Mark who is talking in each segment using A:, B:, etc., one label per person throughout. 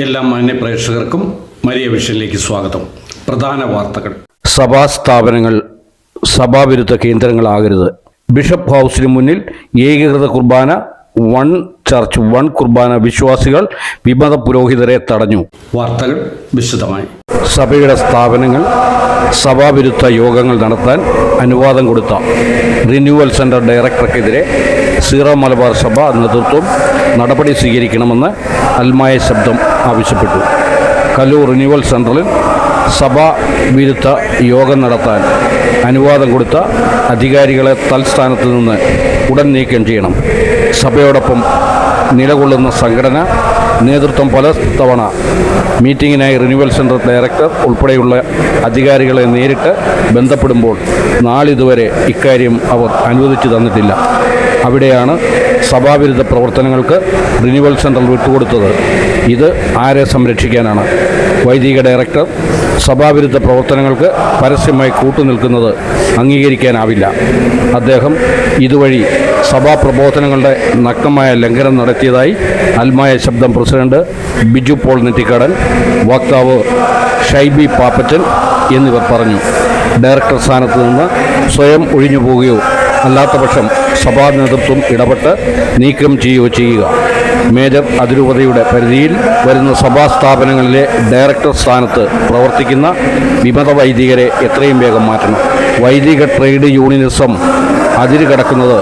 A: എല്ലാ മാന്യ പ്രേക്ഷകർക്കും മരിയ വിഷനിലേക്ക് സ്വാഗതം. പ്രധാന വാർത്തകൾ.
B: സഭാ സ്ഥാപനങ്ങൾ സഭാവിരുദ്ധ കേന്ദ്രങ്ങളാകരുത്. ബിഷപ്പ് ഹൗസിന് മുന്നിൽ ഏകീകൃത കുർബാന, വൺ ചർച്ച് വൺ കുർബാന. വിശ്വാസികൾ വിമത പുരോഹിതരെ തടഞ്ഞു.
A: വാർത്തകൾ വിശദമായി.
B: സഭയുടെ സ്ഥാപനങ്ങൾ സഭാവിരുദ്ധ യോഗങ്ങൾ നടത്താൻ അനുവാദം കൊടുത്ത റിന്യൂവൽ സെൻ്റർ ഡയറക്ടർക്കെതിരെ സീറോ മലബാർ സഭ നേതൃത്വം നടപടി സ്വീകരിക്കണമെന്ന് അൽമായ ശബ്ദം ആവശ്യപ്പെട്ടു. കല്ലൂർ റിന്യൂവൽ സെൻ്ററിൽ സഭാ വിരുദ്ധ യോഗം നടത്താൻ അനുവാദം കൊടുത്ത അധികാരികളെ തൽസ്ഥാനത്ത് നിന്ന് ഉടൻ നീക്കം ചെയ്യണം. സഭയോടൊപ്പം നിലകൊള്ളുന്ന സംഘടന നേതൃത്വം പല തവണ മീറ്റിങ്ങിനായി റിന്യൂവൽ സെൻ്റർ ഡയറക്ടർ ഉൾപ്പെടെയുള്ള അധികാരികളെ നേരിട്ട് ബന്ധപ്പെടുമ്പോൾ നാളിതുവരെ ഇക്കാര്യം അവർ അനുവദിച്ചു തന്നിട്ടില്ല. അവിടെയാണ് സഭാവിരുദ്ധ പ്രവർത്തനങ്ങൾക്ക് റിന്യൂവൽ സെൻ്റർ വിട്ടുകൊടുത്തത്. ഇത് ആരെ സംരക്ഷിക്കാനാണ്? വൈദിക ഡയറക്ടർ സഭാവിരുദ്ധ പ്രവർത്തനങ്ങൾക്ക് പരസ്യമായി കൂട്ടുനിൽക്കുന്നത് അംഗീകരിക്കാനാവില്ല. അദ്ദേഹം ഇതുവഴി സഭാ പ്രബോധനങ്ങളുടെ നഗ്നമായ ലംഘനം നടത്തിയതായി അൽമായ ശബ്ദം പ്രസിഡന്റ് ബിജു പോൾ നെറ്റിക്കാടൻ, വക്താവ് ഷൈബി പാപ്പച്ചൻ എന്നിവർ പറഞ്ഞു. ഡയറക്ടർ സ്ഥാനത്ത് നിന്ന് സ്വയം ഒഴിഞ്ഞു പോവുകയോ അല്ലാത്തപക്ഷം സഭാ നേതൃത്വം ഇടപെട്ട് നീക്കം ചെയ്യുക. മേജർ അതിരൂപതയുടെ പരിധിയിൽ വരുന്ന സഭാ സ്ഥാപനങ്ങളിലെ ഡയറക്ടർ സ്ഥാനത്ത് പ്രവർത്തിക്കുന്ന വിമത വൈദികരെ എത്രയും വേഗം മാറ്റണം. വൈദിക ട്രേഡ് യൂണിയനിസം അതിര് കടക്കുന്നത്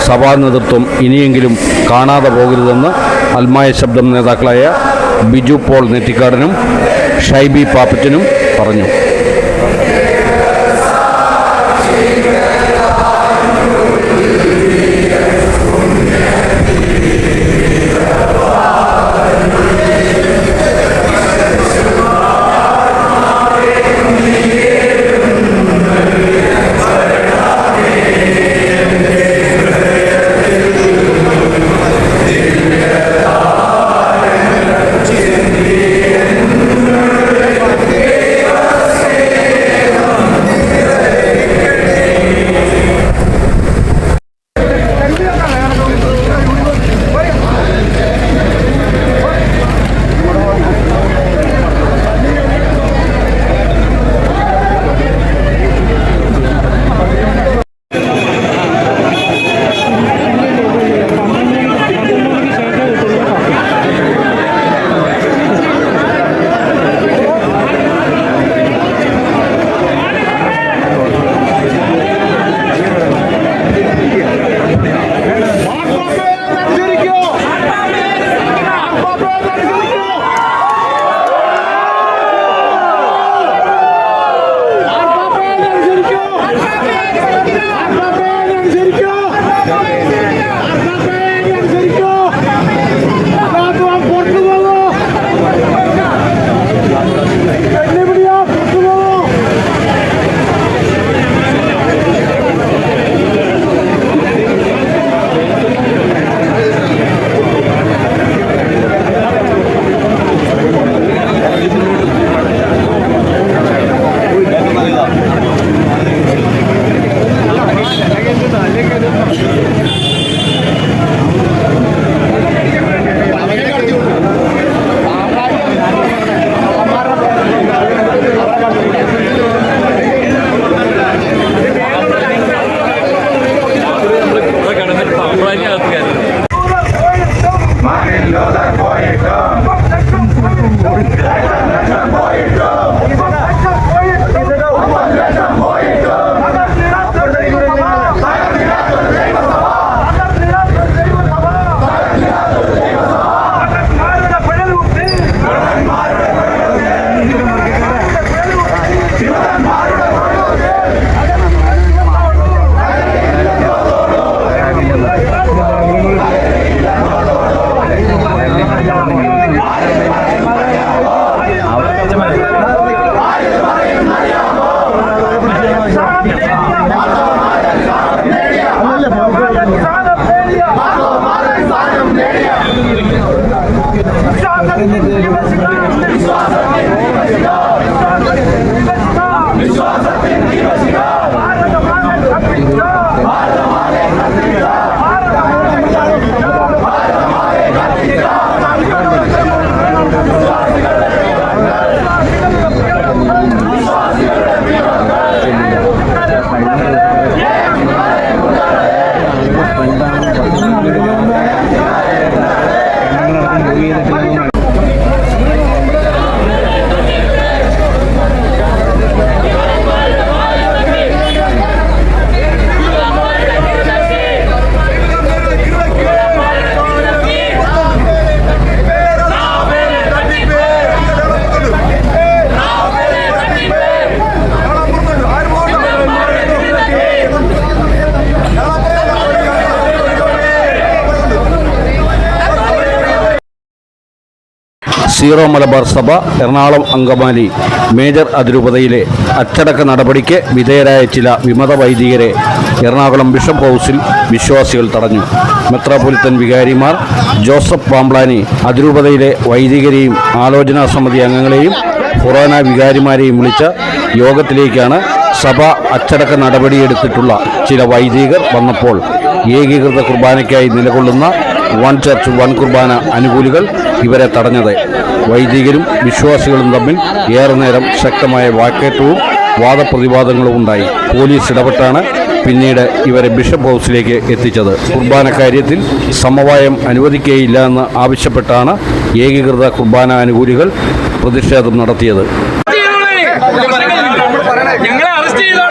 B: സഭാ നേതൃത്വം ഇനിയെങ്കിലും കാണാതെ പോകരുതെന്ന് അൽമായ ശബ്ദം നേതാക്കളായ ബിജു പോൾ നെറ്റിക്കാടനും ഷൈബി പാപ്പച്ചനും പറഞ്ഞു. സീറോ മലബാർ സഭ എറണാകുളം അങ്കമാലി മേജർ അതിരൂപതയിലെ അച്ചടക്ക നടപടിക്ക് വിധേയരായ ചില വിമത വൈദികരെ എറണാകുളം ബിഷപ്പ് ഹൗസിൽ വിശ്വാസികൾ തടഞ്ഞു. മെത്രാപ്പൊലിത്തൻ വികാരിമാർ ജോസഫ് പാംപ്ലാനി അതിരൂപതയിലെ വൈദികരെയും ആലോചനാ സമിതി അംഗങ്ങളെയും ഫൊറോന വികാരിമാരെയും വിളിച്ച യോഗത്തിലേക്കാണ് സഭ അച്ചടക്ക നടപടിയെടുത്തിട്ടുള്ള ചില വൈദികർ വന്നപ്പോൾ ഏകീകൃത കുർബാനയ്ക്കായി നിലകൊള്ളുന്ന വൺ ചർച്ച് വൺ കുർബാന അനുകൂലികൾ ഇവരെ തടഞ്ഞത്. വൈദികരും വിശ്വാസികളും തമ്മിൽ ഏറെ നേരം ശക്തമായ വാക്കേറ്റവും വാദപ്രതിവാദങ്ങളും ഉണ്ടായി. പോലീസ് ഇടപെട്ടാണ് പിന്നീട് ഇവരെ ബിഷപ്പ് ഹൗസിലേക്ക് എത്തിച്ചത്. കുർബാന കാര്യത്തിൽ സമവായം അനുവദിക്കുകയില്ല എന്ന് ആവശ്യപ്പെട്ടാണ് ഏകീകൃത കുർബാന അനുകൂലികൾ പ്രതിഷേധം നടത്തിയത്.
C: ഞങ്ങളെ അറസ്റ്റ് ചെയ്തു.